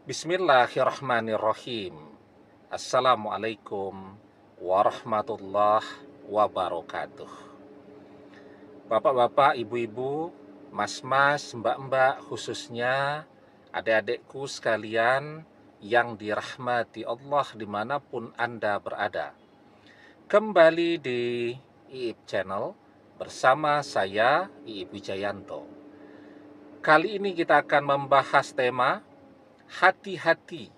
Bismillahirrahmanirrahim. Assalamualaikum warahmatullahi wabarakatuh. Bapak-bapak, ibu-ibu, mas-mas, mbak-mbak, khususnya adik-adikku sekalian yang dirahmati Allah dimanapun Anda berada. Kembali di IIP Channel bersama saya, IIP Wijayanto. Kali ini kita akan membahas tema hati-hati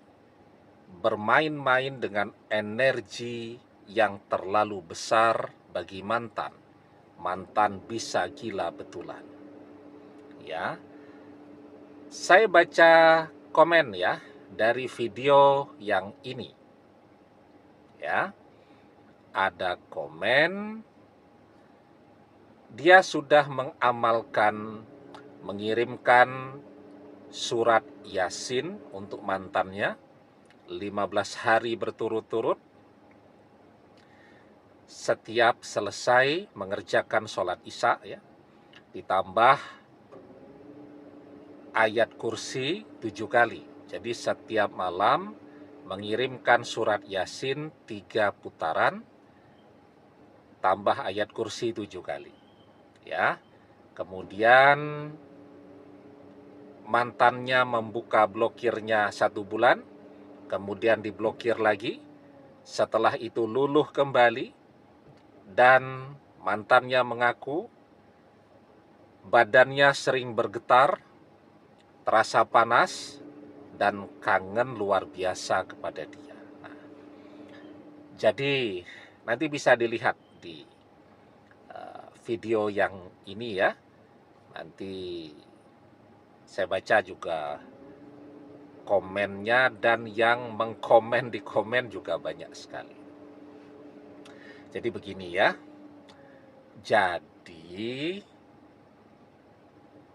bermain-main dengan energi yang terlalu besar bagi mantan. Mantan bisa gila betulan. Ya. Saya baca komen ya dari video yang ini. Ya. Ada komen dia sudah mengirimkan surat Yasin untuk mantannya 15 hari berturut-turut. Setiap selesai mengerjakan sholat isya ya, ditambah ayat kursi 7 kali. Jadi setiap malam mengirimkan surat Yasin 3 putaran, tambah ayat kursi 7 kali. Ya. Kemudian mantannya membuka blokirnya 1 bulan, kemudian diblokir lagi. Setelah itu luluh kembali, dan mantannya mengaku badannya sering bergetar, terasa panas, dan kangen luar biasa kepada dia. Nah, jadi nanti bisa dilihat di video yang ini ya. Nanti saya baca juga komennya, dan yang mengkomen di komen juga banyak sekali. Jadi begini ya. Jadi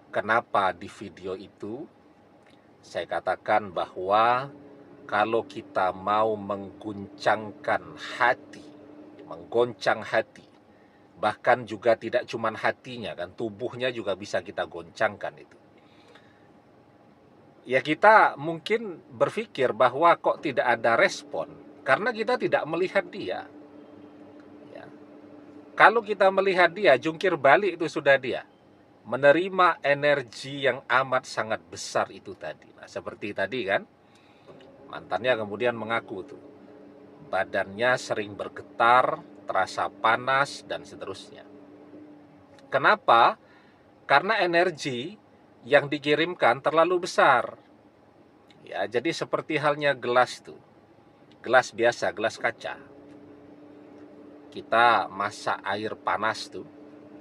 kenapa di video itu saya katakan bahwa kalau kita mau menggoncang hati, bahkan juga tidak cuma hatinya kan, tubuhnya juga bisa kita goncangkan itu. Ya kita mungkin berpikir bahwa kok tidak ada respon, karena kita tidak melihat dia. Ya. Kalau kita melihat dia, jungkir balik itu sudah dia. Menerima energi yang amat sangat besar itu tadi. Nah, seperti tadi kan, mantannya kemudian mengaku tuh, badannya sering bergetar, terasa panas, dan seterusnya. Kenapa? Karena energi yang dikirimkan terlalu besar. Ya, jadi seperti halnya gelas tuh. Gelas biasa, gelas kaca. Kita masak air panas tuh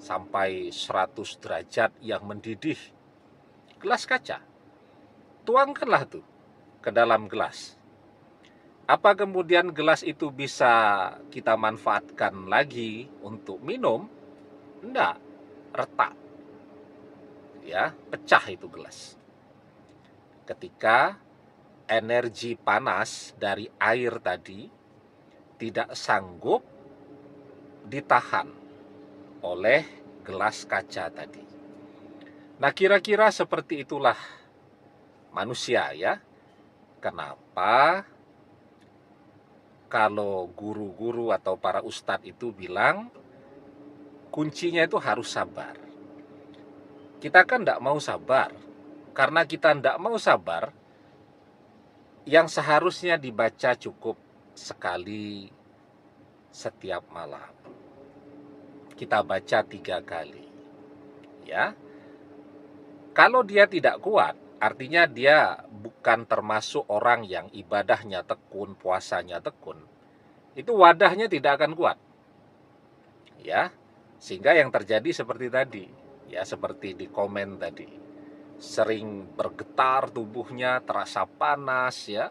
sampai 100 derajat yang mendidih. Gelas kaca. Tuangkanlah tuh ke dalam gelas. Apa kemudian gelas itu bisa kita manfaatkan lagi untuk minum? Enggak, retak. Ya, pecah itu gelas. Ketika energi panas dari air tadi tidak sanggup ditahan oleh gelas kaca tadi. Nah, kira-kira seperti itulah manusia ya. Kenapa kalau guru-guru atau para ustadz itu bilang kuncinya itu harus sabar. Kita kan tidak mau sabar. Karena kita tidak mau sabar, yang seharusnya dibaca cukup sekali setiap malam. Kita baca 3 kali. Ya. Kalau dia tidak kuat, artinya dia bukan termasuk orang yang ibadahnya tekun, puasanya tekun. Itu wadahnya tidak akan kuat. Ya. Sehingga yang terjadi seperti tadi, ya seperti di komen tadi. Sering bergetar tubuhnya, terasa panas ya.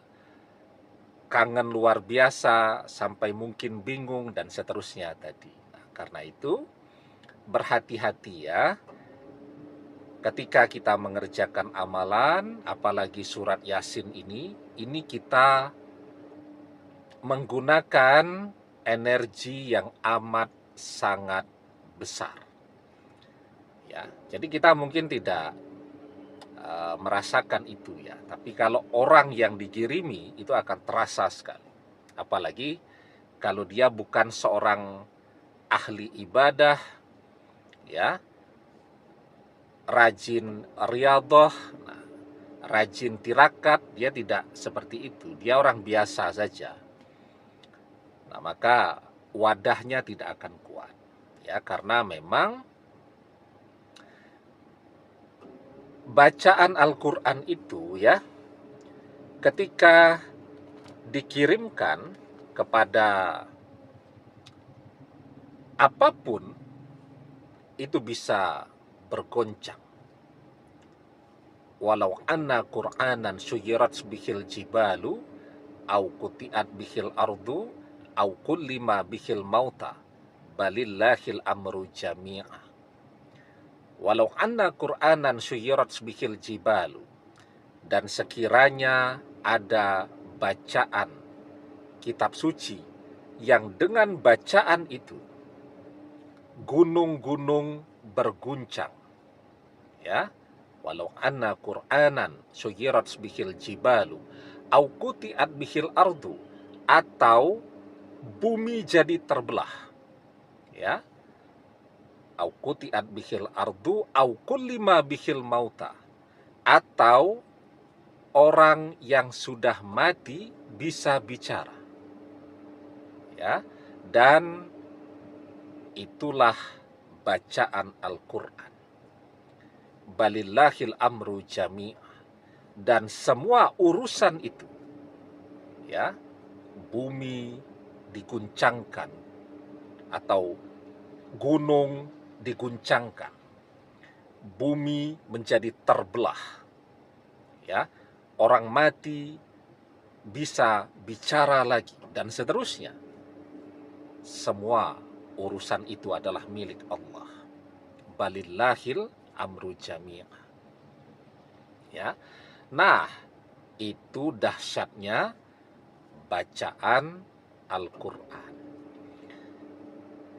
Kangen luar biasa, sampai mungkin bingung dan seterusnya tadi. Nah, karena itu berhati-hati ya. Ketika kita mengerjakan amalan, apalagi surat Yasin ini kita menggunakan energi yang amat sangat besar. Ya, jadi kita mungkin tidak merasakan itu ya. Tapi kalau orang yang dikirimi itu akan terasa sekali. Apalagi kalau dia bukan seorang ahli ibadah, ya, rajin riyadhah, rajin tirakat, dia tidak seperti itu. Dia orang biasa saja. Nah, maka wadahnya tidak akan kuat. Ya, karena memang bacaan Al-Qur'an itu ya, ketika dikirimkan kepada apapun itu bisa bergoncang. Walau anna Qur'anan suyirat bihil jibalu au qutiat bihil ardu au kullima bihil mauta balillahil amru jami'a. Walau anna Qur'anan suyirat bihil jibalu, dan sekiranya ada bacaan kitab suci yang dengan bacaan itu gunung-gunung berguncang, ya, walau anna Qur'anan suyirat bihil jibalu au qutiat bihil ardu, atau bumi jadi terbelah, ya, au qutiat bihil ardu au kullima bihil mauta, atau orang yang sudah mati bisa bicara, ya, dan itulah bacaan Al-Qur'an. Balillahil amru jami'a, dan semua urusan itu, ya, bumi diguncangkan atau gunung diguncangkan, bumi menjadi terbelah, ya, orang mati bisa bicara lagi, dan seterusnya. Semua urusan itu adalah milik Allah. Balillahil amru jami'a. Ya. Nah, itu dahsyatnya bacaan Al-Qur'an.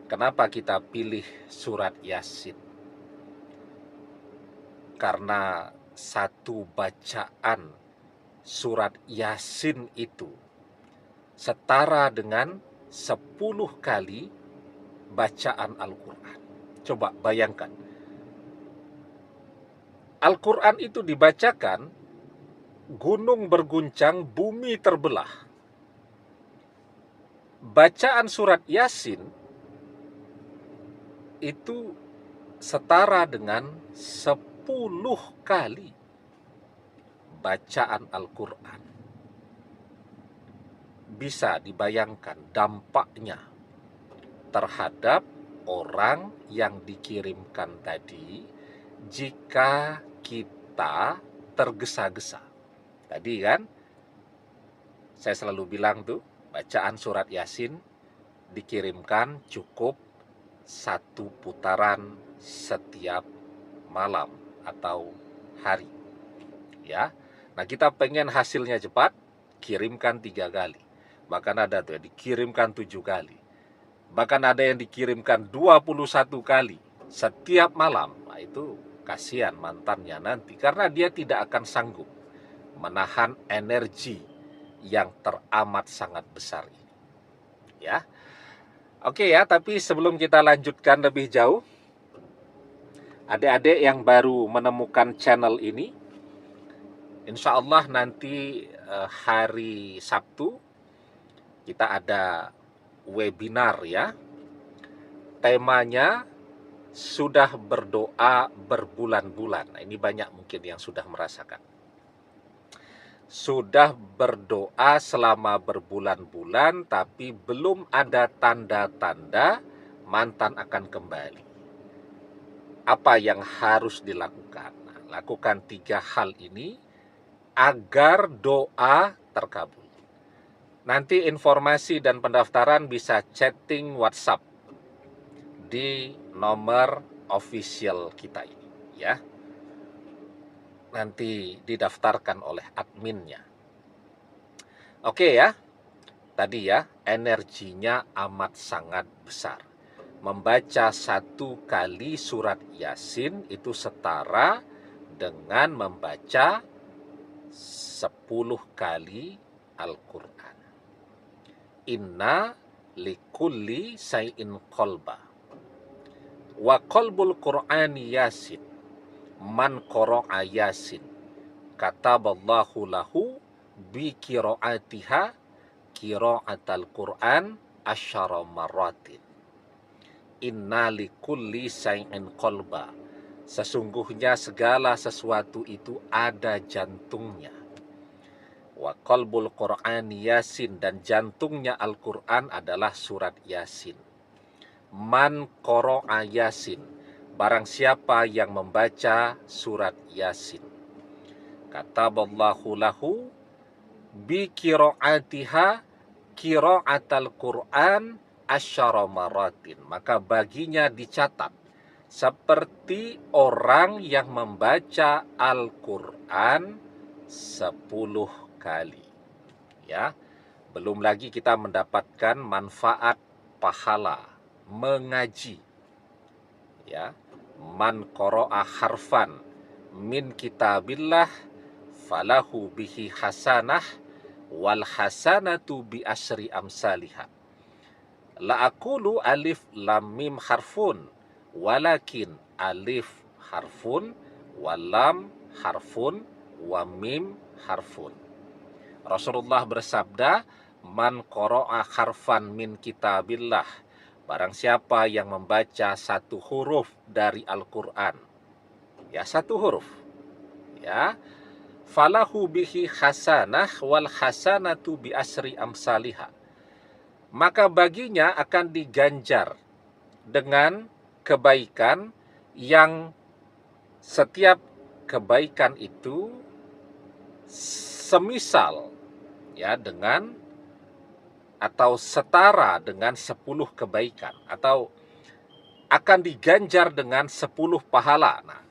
Kenapa kita pilih surat Yasin? Karena satu bacaan surat Yasin itu setara dengan 10 kali bacaan Al-Qur'an. Coba bayangkan. Al-Qur'an itu dibacakan, gunung berguncang, bumi terbelah. Bacaan surat Yasin itu setara dengan 10 kali bacaan Al-Qur'an. Bisa dibayangkan dampaknya terhadap orang yang dikirimkan tadi jika kita tergesa-gesa. Tadi kan saya selalu bilang tuh, bacaan surat Yasin dikirimkan cukup 1 putaran setiap malam atau hari, ya. Nah, kita pengen hasilnya cepat, kirimkan 3 kali. Bahkan ada tuh yang dikirimkan 7 kali. Bahkan ada yang dikirimkan 21 kali setiap malam. Nah, itu kasihan mantannya nanti, karena dia tidak akan sanggup menahan energi yang teramat sangat besar ini. Ya. Oke ya, tapi sebelum kita lanjutkan lebih jauh, adik-adik yang baru menemukan channel ini, insya Allah nanti hari Sabtu kita ada webinar ya. Temanya sudah berdoa berbulan-bulan. Nah, ini banyak mungkin yang sudah merasakan. Sudah berdoa selama berbulan-bulan, tapi belum ada tanda-tanda mantan akan kembali. Apa yang harus dilakukan? Nah, lakukan 3 hal ini agar doa terkabul. Nanti informasi dan pendaftaran bisa chatting WhatsApp di nomor official kita ini, ya. Nanti didaftarkan oleh adminnya. Oke ya, tadi ya, energinya amat sangat besar. Membaca 1 kali surat Yasin itu setara dengan membaca 10 kali Al-Quran. Inna likulli say'in qalba. Wa qalbul Qur'ani Yasin. Man qara'a Yasin. Kataballahu lahu bi qira'atiha qira'atal Qur'an asyara marratin. Inna likulli say'in qalba. Sesungguhnya segala sesuatu itu ada jantungnya. Wa qalbul Qur'ani Yasin, dan jantungnya Al-Quran adalah surat Yasin. Man qara'a Yasin, barang siapa yang membaca surat Yasin. Kataballahu lahu bi qira'atiha qira'atal Qur'an asyara maratin, maka baginya dicatat seperti orang yang membaca Al-Quran 10 kali. Ya, belum lagi kita mendapatkan manfaat pahala mengaji. Ya, man qara'a harfan min kitabillah falahu bihi hasanah wal hasanatu bi asyri amsalihah. La aqulu alif lam mim harfun, walakin alif harfun, walam harfun, wa mim harfun. Rasulullah bersabda, man qara'a harfan min kitabillah, barang siapa yang membaca satu huruf dari Al-Quran, ya satu huruf, ya, falahu bihi hasanah wal hasanatu bi asri amsalihah, maka baginya akan diganjar dengan kebaikan yang setiap kebaikan itu semisal, ya, dengan atau setara dengan 10 kebaikan, atau akan diganjar dengan 10 pahala. Nah,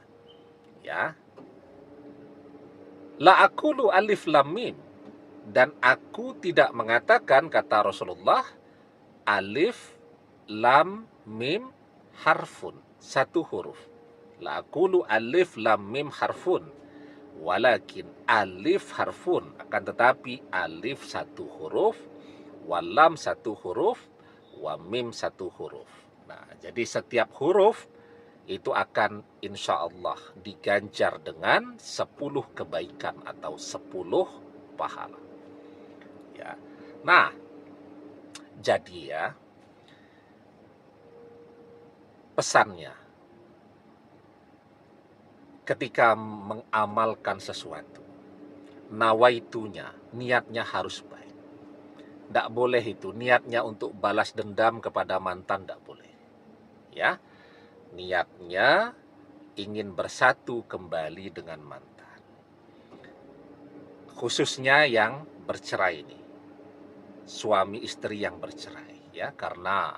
ya. La aqulu alif lam mim, dan aku tidak mengatakan, kata Rasulullah, alif lam mim harfun, satu huruf. La aqulu alif lam mim harfun, walakin alif harfun, akan tetapi alif satu huruf, walam satu huruf, wa mim satu huruf. Nah, jadi setiap huruf itu akan insya Allah diganjar dengan 10 kebaikan atau 10 pahala. Ya. Nah, jadi ya, pesannya, ketika mengamalkan sesuatu, nawaitunya, niatnya harus baik. Tidak boleh itu niatnya untuk balas dendam kepada mantan, tidak boleh. Ya, niatnya ingin bersatu kembali dengan mantan. Khususnya yang bercerai ini, suami istri yang bercerai, ya, karena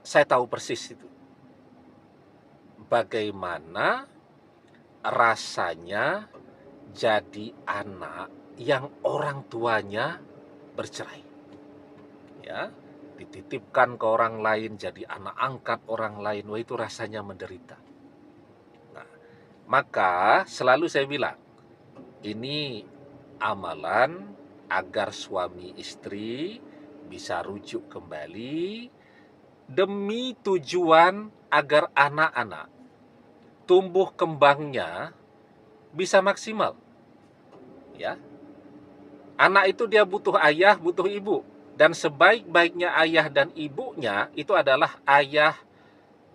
saya tahu persis itu bagaimana rasanya jadi anak yang orang tuanya bercerai, ya, dititipkan ke orang lain, jadi anak angkat orang lain. Wah, itu rasanya menderita. Nah, maka selalu saya bilang, ini amalan agar suami istri bisa rujuk kembali, demi tujuan agar anak-anak tumbuh kembangnya bisa maksimal. Ya, anak itu dia butuh ayah, butuh ibu, dan sebaik-baiknya ayah dan ibunya itu adalah ayah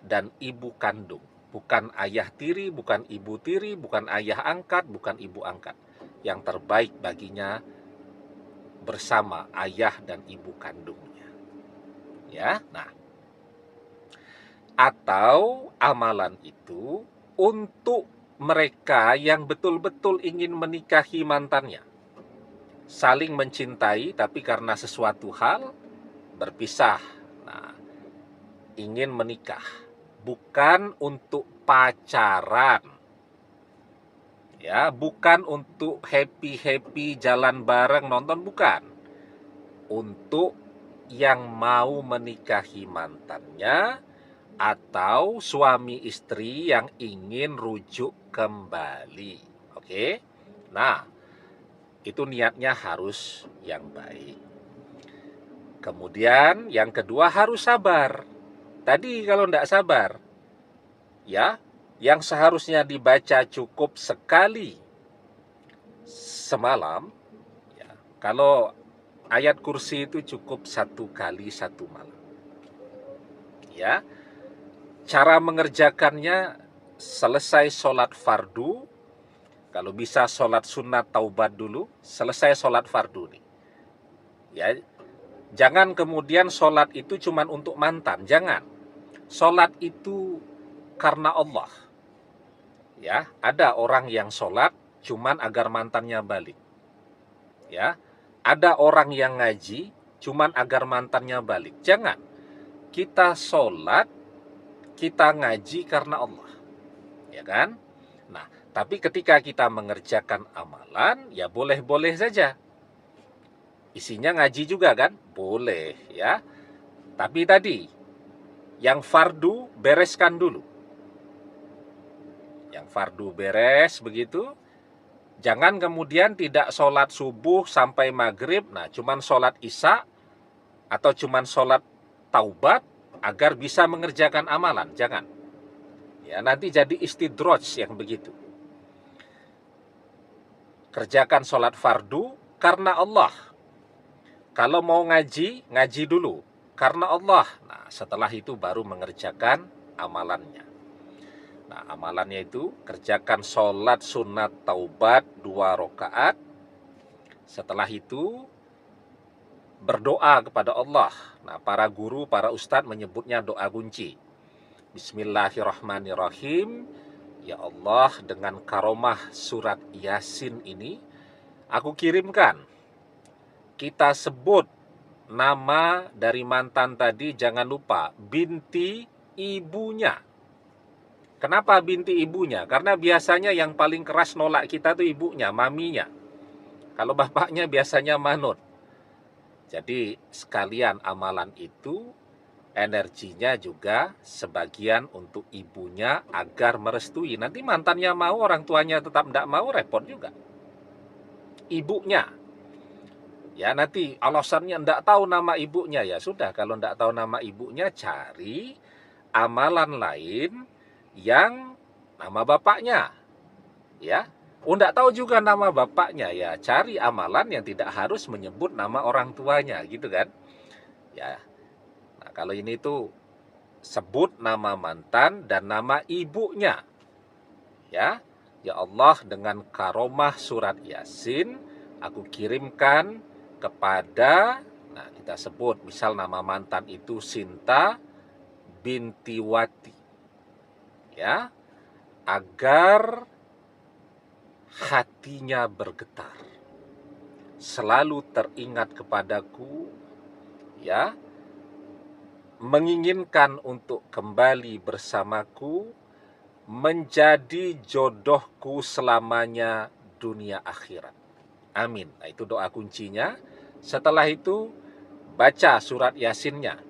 dan ibu kandung, bukan ayah tiri, bukan ibu tiri, bukan ayah angkat, bukan ibu angkat. Yang terbaik baginya bersama ayah dan ibu kandungnya. Ya, nah, atau amalan itu untuk mereka yang betul-betul ingin menikahi mantannya, saling mencintai tapi karena sesuatu hal berpisah. Nah, ingin menikah, bukan untuk pacaran, ya, bukan untuk happy-happy jalan bareng nonton, bukan. Untuk yang mau menikahi mantannya, atau suami istri yang ingin rujuk kembali. Oke. Nah, itu niatnya harus yang baik. Kemudian yang kedua harus sabar. Tadi kalau tidak sabar, ya, yang seharusnya dibaca cukup sekali semalam, ya, kalau ayat kursi itu cukup 1 kali 1 malam. Ya, cara mengerjakannya selesai sholat fardu, kalau bisa sholat sunat taubat dulu, selesai sholat fardu nih. Ya, jangan kemudian sholat itu cuma untuk mantan, jangan. Sholat itu karena Allah. Ya, ada orang yang sholat cuman agar mantannya balik. Ya, ada orang yang ngaji cuman agar mantannya balik. Jangan. Kita sholat, kita ngaji karena Allah. Ya kan? Nah, tapi ketika kita mengerjakan amalan, ya boleh-boleh saja. Isinya ngaji juga kan? Boleh, ya. Tapi tadi, yang fardu bereskan dulu. Yang fardu beres begitu. Jangan kemudian tidak sholat subuh sampai maghrib, nah cuman sholat isya atau cuman sholat taubat agar bisa mengerjakan amalan. Jangan. Ya, nanti jadi istidraj yang begitu. Kerjakan sholat fardu karena Allah. Kalau mau ngaji, ngaji dulu karena Allah. Nah, setelah itu baru mengerjakan amalannya. Nah, amalannya itu kerjakan sholat sunat taubat 2 rakaat. Setelah itu berdoa kepada Allah. Nah, para guru, para ustadz menyebutnya doa kunci. Bismillahirrahmanirrahim. Ya Allah, dengan karomah surat Yasin ini, aku kirimkan. Kita sebut nama dari mantan tadi, jangan lupa, binti ibunya. Kenapa binti ibunya? Karena biasanya yang paling keras nolak kita tuh ibunya, maminya. Kalau bapaknya biasanya manut. Jadi sekalian amalan itu, energinya juga sebagian untuk ibunya agar merestui. Nanti mantannya mau, orang tuanya tetap tidak mau, repot juga. Ibunya. Ya, nanti alasannya tidak tahu nama ibunya, ya sudah, kalau tidak tahu nama ibunya, cari amalan lain yang nama bapaknya. Ya, tidak tahu juga nama bapaknya, ya cari amalan yang tidak harus menyebut nama orang tuanya, gitu kan. Ya. Nah, kalau ini tuh sebut nama mantan dan nama ibunya. Ya. Ya Allah, dengan karomah surat Yasin, aku kirimkan kepada, nah kita sebut misal nama mantan itu Sinta binti Wati, ya, agar hatinya bergetar, selalu teringat kepadaku, ya, menginginkan untuk kembali bersamaku, menjadi jodohku selamanya dunia akhirat. Amin. Nah, itu doa kuncinya. Setelah itu baca surat Yasinnya,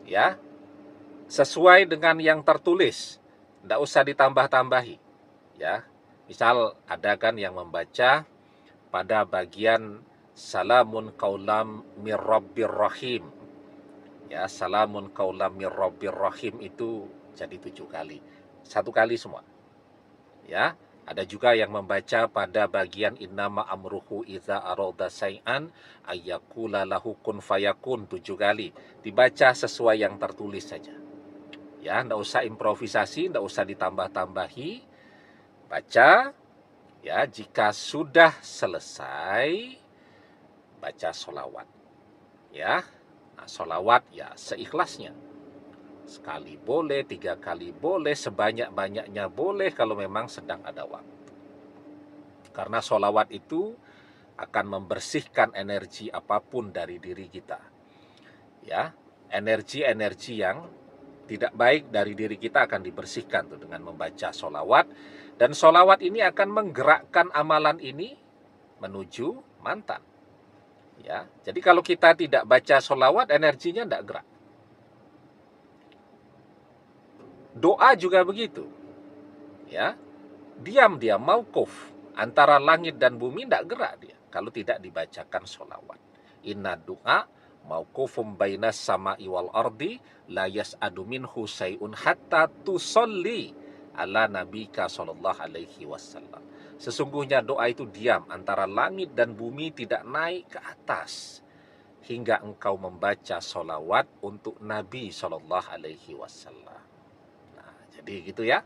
ya, sesuai dengan yang tertulis, tidak usah ditambah-tambahi, ya. Misal ada kan yang membaca pada bagian salamun qaulam mir rabbir rahim, ya, salamun qaulam mir rabbir rahim itu jadi 7 kali, 1 kali semua, ya. Ada juga yang membaca pada bagian innama amruhu idza arada syai'an ayyakula lahu kun fayakun 7 kali. Dibaca sesuai yang tertulis saja. Ya, enggak usah improvisasi, enggak usah ditambah-tambahi. Baca, ya, jika sudah selesai baca sholawat. Ya. Nah, sholawat ya seikhlasnya. Sekali boleh, 3 kali boleh, sebanyak-banyaknya boleh kalau memang sedang ada waktu. Karena sholawat itu akan membersihkan energi apapun dari diri kita. Ya, energi-energi yang tidak baik dari diri kita akan dibersihkan tuh dengan membaca sholawat. Dan sholawat ini akan menggerakkan amalan ini menuju mantan. Ya, jadi kalau kita tidak baca sholawat, energinya tidak gerak. Doa juga begitu, ya. Diam dia, mauquf. Antara langit dan bumi tidak gerak dia kalau tidak dibacakan sholawat. Inna du'a mauqufum bainas sama'i wal ardi la yas'adu minhu syai'un hatta tusolli ala nabika sallallahu alaihi wasallam. Sesungguhnya doa itu diam antara langit dan bumi, tidak naik ke atas hingga engkau membaca sholawat untuk Nabi sallallahu alaihi wasallam. Nah, jadi gitu ya.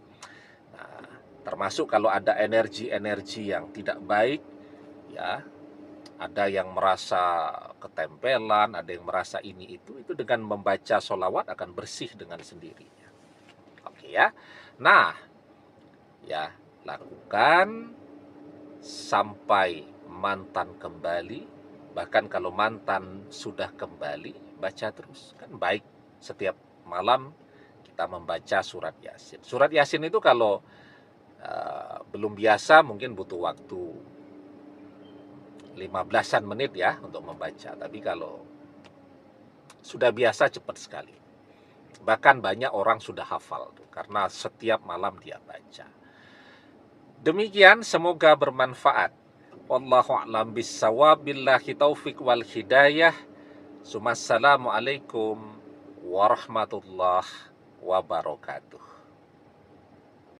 Nah, termasuk kalau ada energi-energi yang tidak baik, ya, ada yang merasa ketempelan, ada yang merasa ini itu dengan membaca sholawat akan bersih dengan sendirinya. Oke ya. Nah, ya, lakukan sampai mantan kembali. Bahkan kalau mantan sudah kembali, baca terus. Kan baik setiap malam kita membaca surat Yasin. Surat Yasin itu kalau belum biasa mungkin butuh waktu 15-an menit ya untuk membaca. Tapi kalau sudah biasa cepat sekali. Bahkan banyak orang sudah hafal tuh, karena setiap malam dia baca. Demikian, semoga bermanfaat. Wallahu a'lam bissawab, billahi taufik wal hidayah. Assalamualaikum warahmatullahi wabarakatuh.